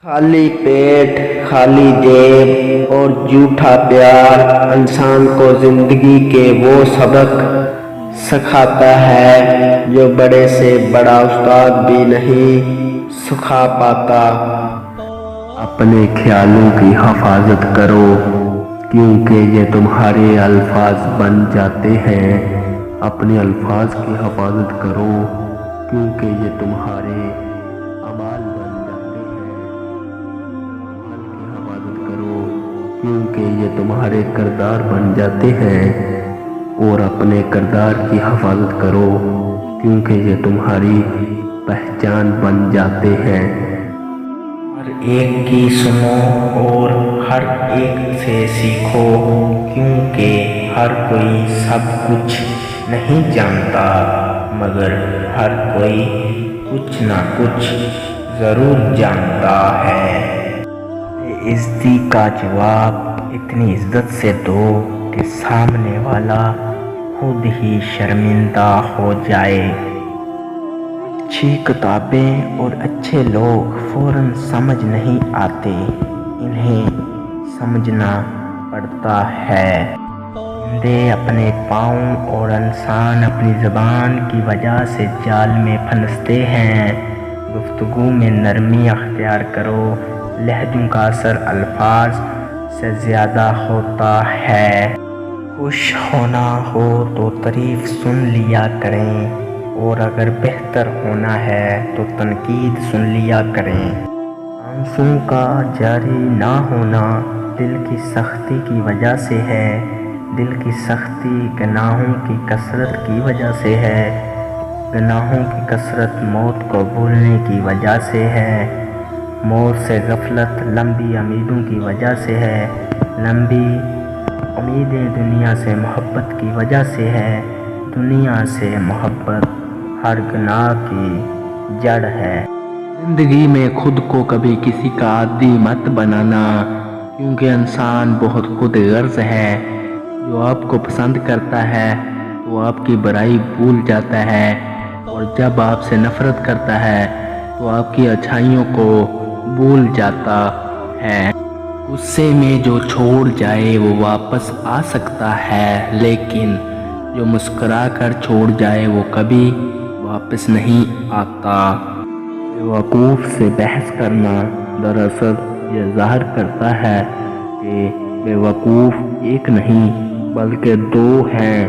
خالی پیٹ، خالی جیب اور جھوٹا پیار انسان کو زندگی کے وہ سبق سکھاتا ہے جو بڑے سے بڑا استاد بھی نہیں سکھا پاتا۔ اپنے خیالوں کی حفاظت کرو کیونکہ یہ تمہارے الفاظ بن جاتے ہیں۔ اپنے الفاظ کی حفاظت کرو کیونکہ یہ تمہارے اعمال بن جاتے ہیں۔ اعمال کی حفاظت کرو کیونکہ یہ تمہارے کردار بن جاتے ہیں، اور اپنے کردار کی حفاظت کرو کیونکہ یہ تمہاری پہچان بن جاتے ہیں۔ ہر ایک کی سنو اور ہر ایک سے سیکھو کیونکہ ہر کوئی سب کچھ نہیں جانتا، مگر ہر کوئی کچھ نہ کچھ ضرور جانتا ہے۔ بے عزتی کا جواب اتنی عزت سے دو کہ سامنے والا خود ہی شرمندہ ہو جائے۔ اچھی کتابیں اور اچھے لوگ فوراً سمجھ نہیں آتے، انہیں سمجھنا پڑتا ہے۔ بندے اپنے پاؤں اور انسان اپنی زبان کی وجہ سے جال میں پھنستے ہیں۔ گفتگو میں نرمی اختیار کرو، لہجوں کا اثر الفاظ سے زیادہ ہوتا ہے۔ خوش ہونا ہو تو تعریف سن لیا کریں، اور اگر بہتر ہونا ہے تو تنقید سن لیا کریں۔ آنسوؤں کا جاری نہ ہونا دل کی سختی کی وجہ سے ہے۔ دل کی سختی گناہوں کی کثرت کی وجہ سے ہے۔ گناہوں کی کثرت موت کو بھولنے کی وجہ سے ہے۔ موت سے غفلت لمبی امیدوں کی وجہ سے ہے۔ لمبی امیدیں دنیا سے محبت کی وجہ سے ہے۔ دنیا سے محبت ہر گناہ کی جڑ ہے۔ زندگی میں خود کو کبھی کسی کا عادی مت بنانا کیونکہ انسان بہت خود غرض ہے۔ جو آپ کو پسند کرتا ہے وہ آپ کی برائی بھول جاتا ہے، اور جب آپ سے نفرت کرتا ہے تو آپ کی اچھائیوں کو بھول جاتا ہے۔ غصے میں جو چھوڑ جائے وہ واپس آ سکتا ہے، لیکن جو مسکرا کر چھوڑ جائے وہ کبھی واپس نہیں آتا۔ بیوقوف سے بحث کرنا دراصل یہ ظاہر کرتا ہے کہ بیوقوف ایک نہیں بلکہ دو ہیں۔